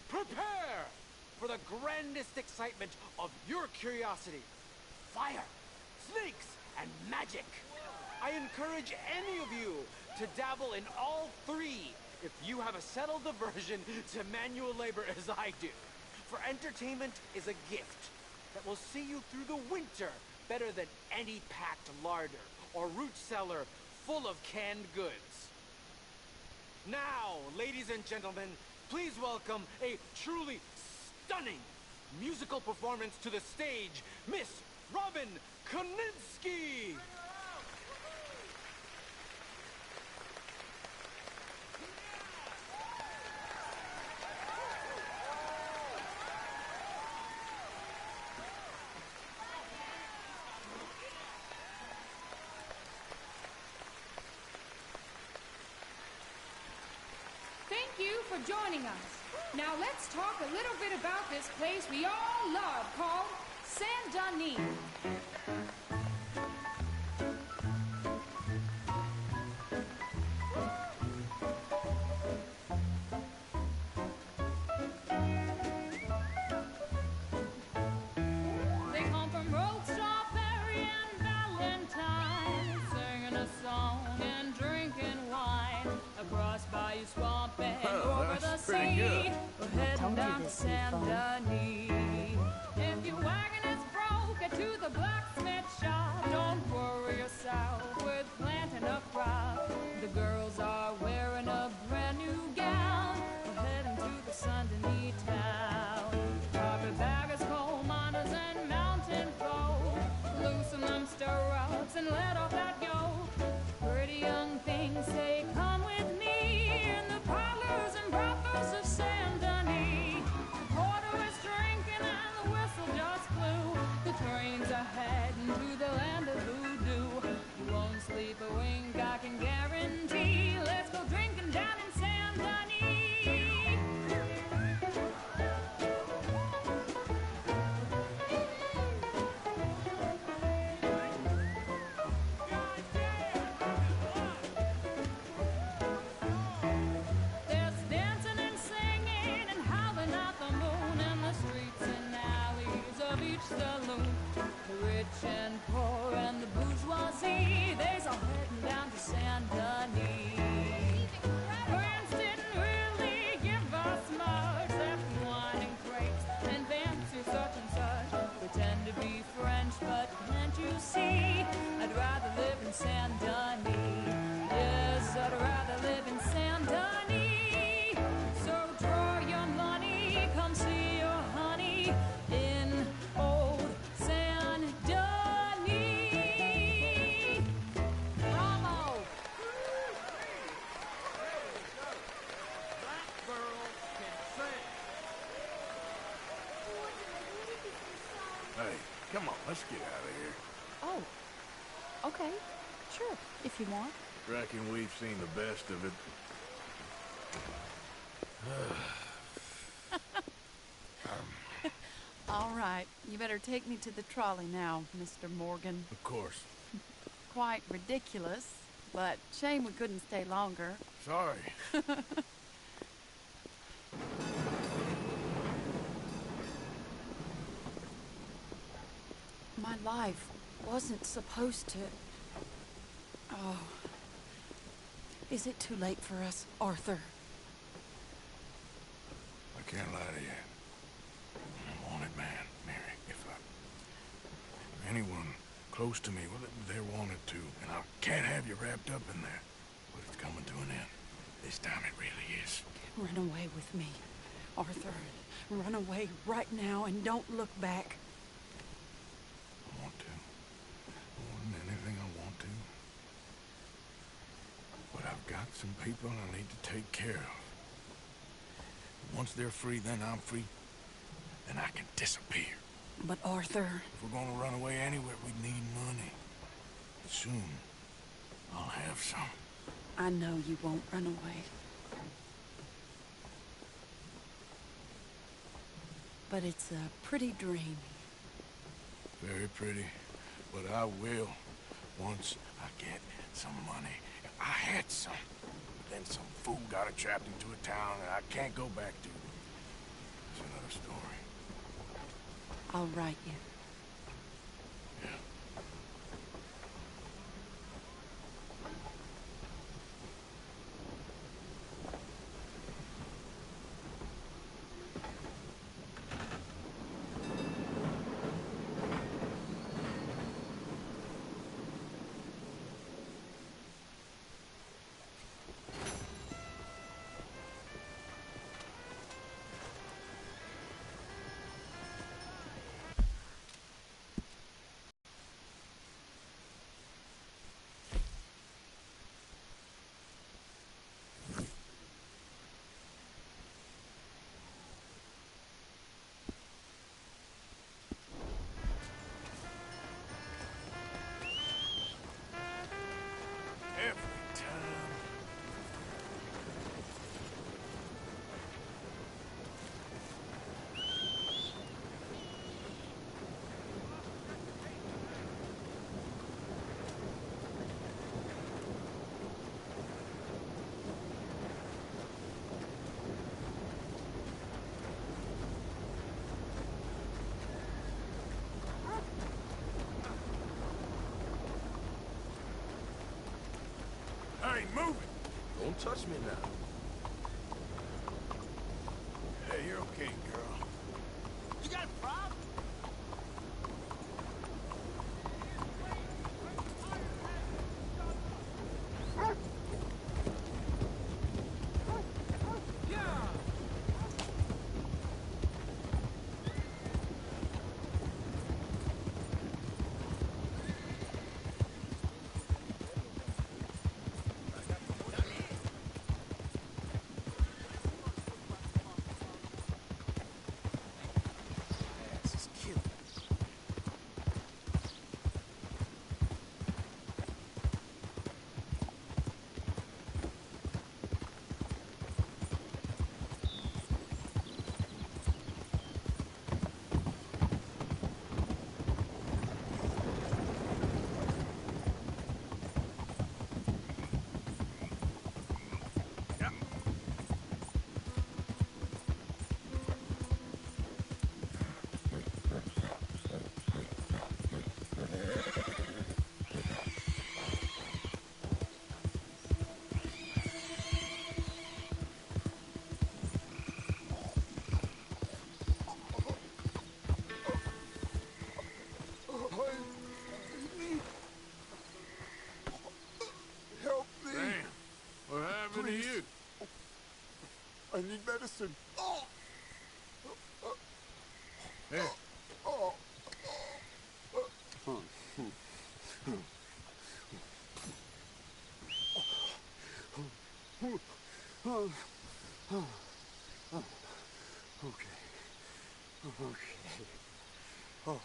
Prepare for the grandest excitement of your curiosity. Fire, snakes, and magic. I encourage any of you to dabble in all three if you have a settled aversion to manual labor as I do. For entertainment is a gift that will see you through the winter better than any packed larder or root cellar full of canned goods. Now, ladies and gentlemen, please welcome a truly stunning musical performance to the stage, Miss Robin Koninsky! Thank you for joining us. Now let's talk a little bit about this place we all love called Saint-Denis. They come from Rogue, Strawberry, and Valentine, singing a song and drinking wine across Bayou Swamp and over the that's pretty sea. good. We're heading down to Saint-Denis. If your wagon is broke, get to the blacksmith shop. Don't worry yourself with planting a crop. The girls are wearing a brand new gown. We're heading to the Saint-Denis town. Carpetbaggers, coal miners, and mountain folk. Loosen them stirrups and let off that yoke. Pretty young things say, come with me in the parlors and brothels of Saint-Denis. The porter is drinking and the whistle just blew. The trains are heading to the land of voodoo. You won't sleep a wink, I can guarantee. Let's go drinking down in Saint-Denis. There's dancing and singing and howling at the moon in the streets and alleys of each saloon. The rich and poor and the bourgeoisie, they's all heading down to Saint-Denis. France didn't really give us much, except wine and grapes and fancy such and such. Pretend to be French, but can't you see? I'd rather live in Saint-Denis. Yes, I'd rather live in Saint-Denis. So draw your money, come see your honey in old Saint-Denis. Bravo! That girl can sing. Hey, come on, let's get out of here. Oh, okay. Sure, if you want. Reckon we've seen the best of it. All right, you better take me to the trolley now, Mr. Morgan. Of course. Quite ridiculous, but shame we couldn't stay longer. Sorry. My life wasn't supposed to... Oh. Is it too late for us, Arthur? I can't lie to you. I'm a wanted man, Mary. If anyone close to me. Well, they're wanted to, and I can't have you wrapped up in there. But it's coming to an end. This time it really is. Run away with me, Arthur. Run away right now and don't look back. I want to. More than anything, I want to. But I've got some people I need to take care of. Once they're free, then I'm free. Then I can disappear. But Arthur... If we're gonna run away anywhere, we need money. Soon, I'll have some. I know you won't run away. But it's a pretty dream. Very pretty. But I will, once I get some money. I had some. But then some fool got it trapped into a town that I can't go back to. It's another story. I'll write you. Hey, move it! Don't touch me now. Hey, you're okay, girl. You got a problem? I need medicine. Hey. Okay. Oh,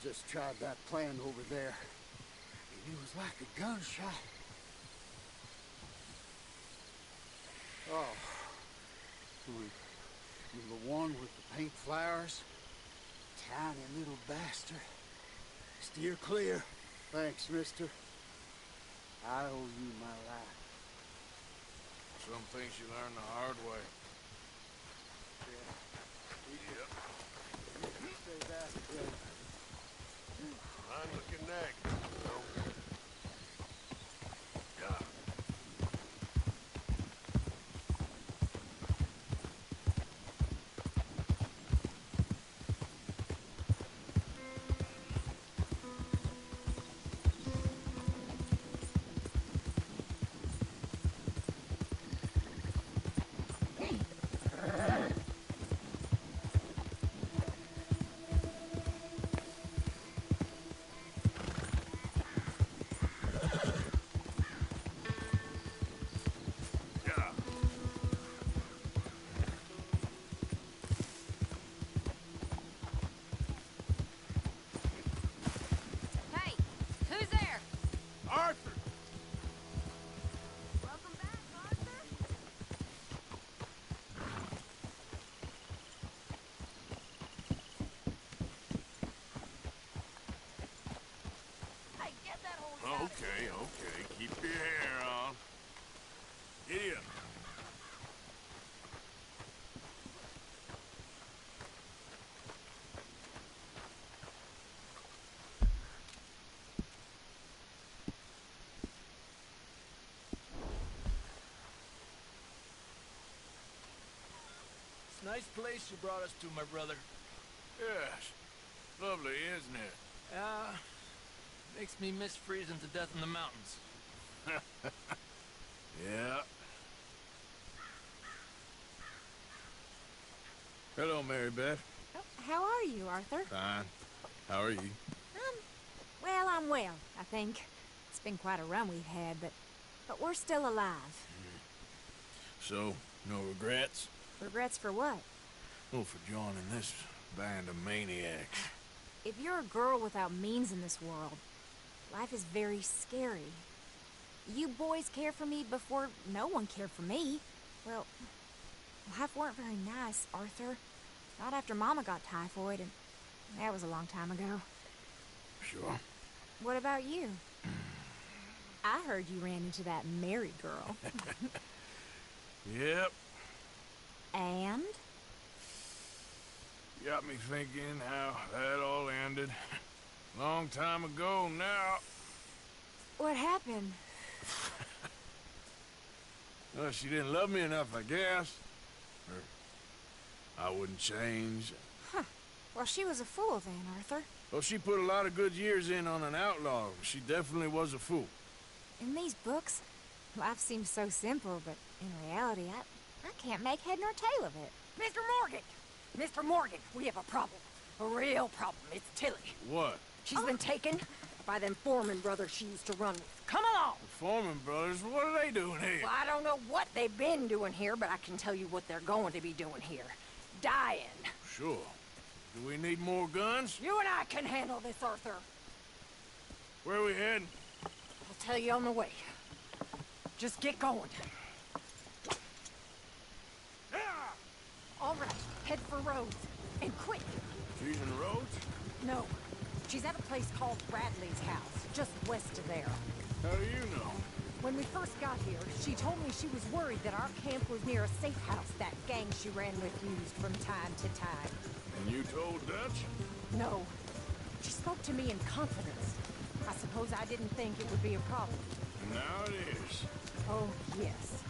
just tried that plan over there. It was like a gunshot. Oh. The one with the pink flowers? Tiny little bastard. Steer clear. Thanks, mister. I owe you my life. Some things you learn the hard way. Say that again. I'm looking next. Okay, okay. Keep your hair on. Giddy up. It's a nice place you brought us to, my brother. Yes. Lovely, isn't it? Makes me miss freezing to death in the mountains. Yeah. Hello, Mary Beth. Oh, how are you, Arthur? Fine. How are you? Well, I'm well, I think. It's been quite a run we've had, but we're still alive. So, no regrets? Regrets for what? Oh, for joining this band of maniacs. If you're a girl without means in this world, life is very scary. You boys cared for me before no one cared for me. Well, life weren't very nice, Arthur. Not after Mama got typhoid, and that was a long time ago. Sure. What about you? I heard you ran into that Mary girl. Yep. And? Got me thinking how that all ended. Long time ago now. What happened? Well, she didn't love me enough, I guess. Or I wouldn't change. Huh. Well, she was a fool then, Arthur. Well, she put a lot of good years in on an outlaw. She definitely was a fool. In these books, life seems so simple, but in reality, I can't make head nor tail of it. Mr. Morgan! Mr. Morgan, we have a problem. A real problem. It's Tilly. What? She's been taken by them Foreman brothers she used to run with. Come along! The Foreman brothers? What are they doing here? Well, I don't know what they've been doing here, but I can tell you what they're going to be doing here. Dying. Sure. Do we need more guns? You and I can handle this, Arthur. Where are we heading? I'll tell you on the way. Just get going. All right, head for Rhodes. And quick. She's in Rhodes? No. She's at a place called Bradley's house, just west of there. How do you know? When we first got here, she told me she was worried that our camp was near a safe house that gang she ran with used from time to time. And you told Dutch? No. She spoke to me in confidence. I suppose I didn't think it would be a problem. Now it is. Oh, yes.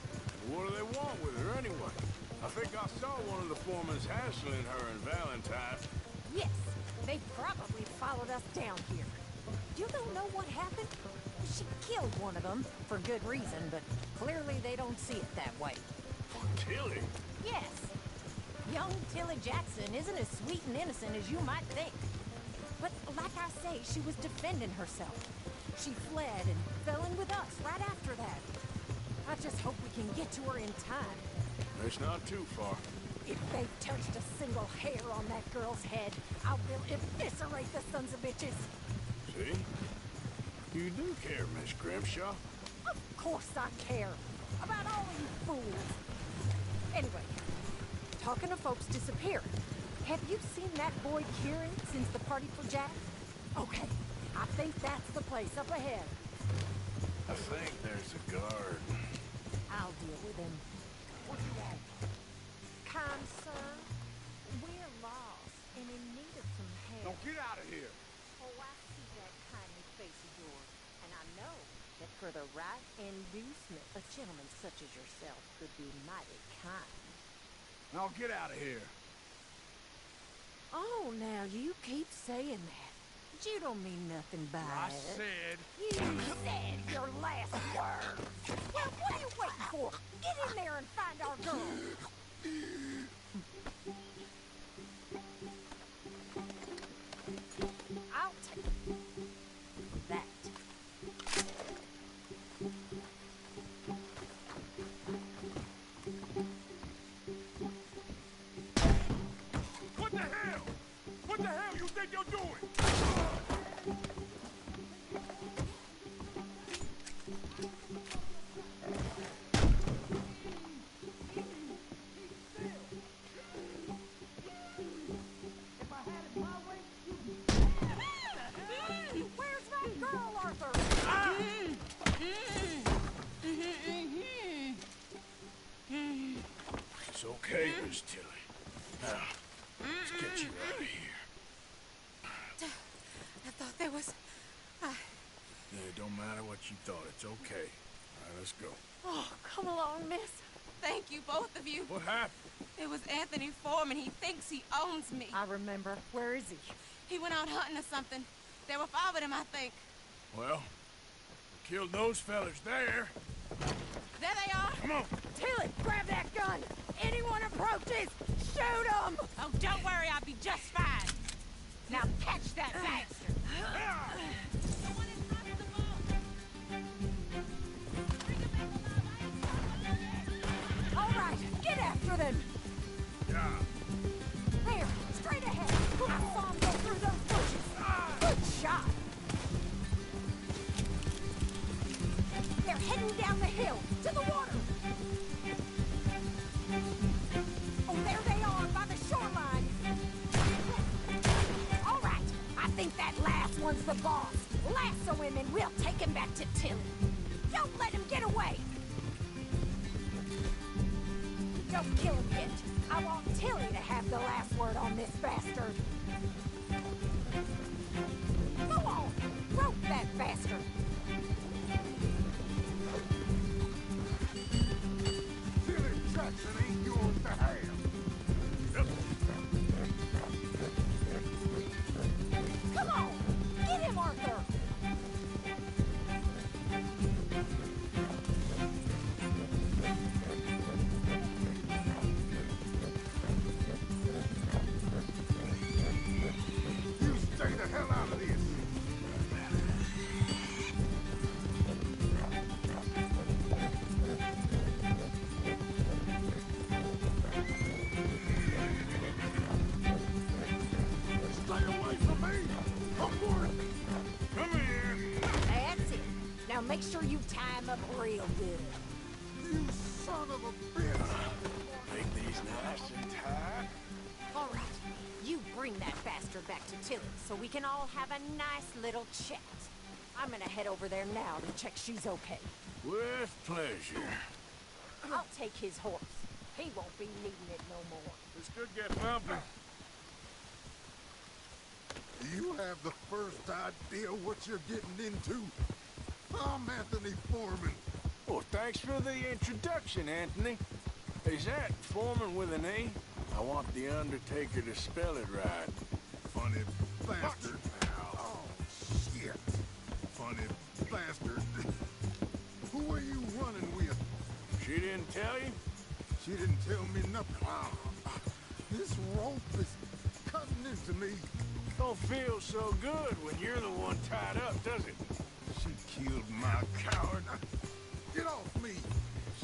What do they want with her anyway? I think I saw one of the foremans hassling her and Valentine. Yes. They probably followed us down here. You don't know what happened? She killed one of them, for good reason, but clearly they don't see it that way. Tilly? Yes. Young Tilly Jackson isn't as sweet and innocent as you might think. But like I say, she was defending herself. She fled and fell in with us right after that. I just hope we can get to her in time. It's not too far. If they've touched a single hair on that girl's head, I will eviscerate the sons of bitches. See? You do care, Miss Grimshaw. Of course I care. About all of you fools. Anyway, talking of folks disappearing, have you seen that boy Kieran since the party for Jack? Okay, I think that's the place up ahead. I think there's a guard. I'll deal with him. What do you want? Kind sir, we're lost and in need of some help. Now get out of here. Oh, I see that kindly face of yours, and I know that for the right inducement, a gentleman such as yourself could be mighty kind. Now get out of here. Oh, now you keep saying that. But you don't mean nothing by I it. said... You said your last word. Well, what are you waiting for? Get in there and find our girl. I'll take that. What the hell? What the hell you think you're doing? It don't matter what you thought. It's okay. All right, let's go. Oh, come along, miss. Thank you, both of you. What happened? It was Anthony Foreman. He thinks he owns me. I remember. Where is he? He went out hunting or something. There were 5 of them, I think. Well, we killed those fellas there. There they are. Come on. Tilly, grab that gun. Anyone approaches, shoot them. Oh, don't worry. I'll be just fine. Now catch that bastard. All right, get after them. Yeah. There, straight ahead. I saw him go through those bushes. Good shot. They're heading down the hill to the water. Oh, there they are by the shoreline. All right, I think that last one's the boss. Lasso him and we'll take him back to Tilly. Don't let him get away. Don't kill him yet. I want Tilly to have the last word on this bastard. Go on, rope that bastard. Tilly Jackson ain't yours to have. Come on, get him, Arthur. You stay the hell out of this. Stay away from me. Come on. Come here. That's it. Now make sure you tie him up real good. You son of a bitch. Make these nice and tight. All right, you bring that bastard back to Tilly so we can all have a nice little chat. I'm gonna head over there now to check she's okay. With pleasure. I'll take his horse. He won't be needing it no more. This could get bumpy. You have the first idea what you're getting into. I'm Anthony Foreman. Well, thanks for the introduction, Anthony. Is that Foreman with an A? I want the Undertaker to spell it right. Funny bastard. Oh, shit. Funny bastard. Who are you running with? She didn't tell you? She didn't tell me nothing. Oh, this rope is cutting into me. Don't feel so good when you're the one tied up, does it? She killed my coward. Get off me.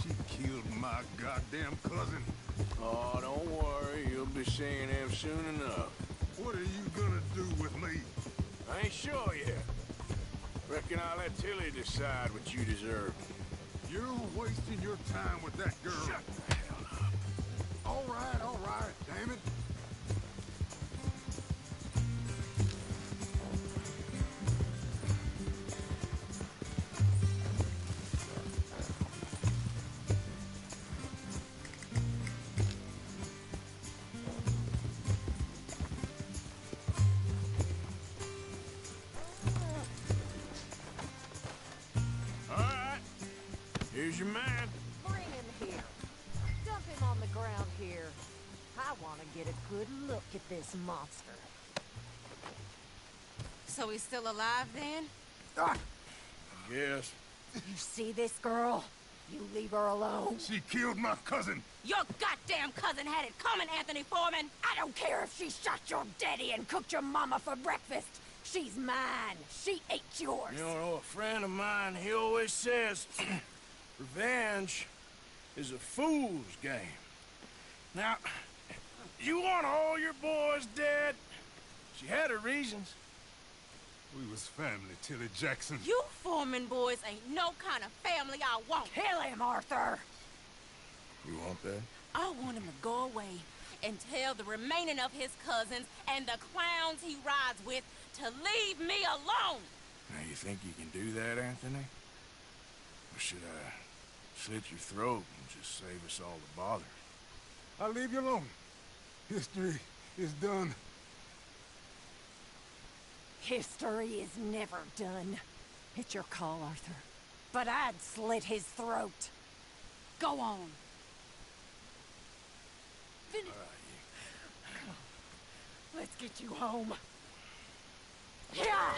She killed my goddamn cousin. Oh, don't worry. You'll be seeing him soon enough. What are you gonna do with me? I ain't sure yet. Reckon I'll let Tilly decide what you deserve. You're wasting your time with that girl. Shut the hell up. All right, damn it. All right. Here's your man. Bring him here. Dump him on the ground here. I want to get a good look at this monster. So he's still alive then? Yes. You see this girl? You leave her alone. She killed my cousin. Your goddamn cousin had it coming, Anthony Foreman. I don't care if she shot your daddy and cooked your mama for breakfast. She's mine. She ate yours. You know, a friend of mine, he always says, revenge is a fool's game. Now, you want all your boys dead? She had her reasons. We was family, Tilly Jackson. You Foreman boys ain't no kind of family I want. Kill him, Arthur. You want that? I want him to go away and tell the remaining of his cousins and the clowns he rides with to leave me alone. Now, you think you can do that, Anthony? Or should I slit your throat and just save us all the bother? I'll leave you alone. History is done. History is never done. It's your call, Arthur. But I'd slit his throat. Go on. Finish. Come on. Let's get you home. Yeah!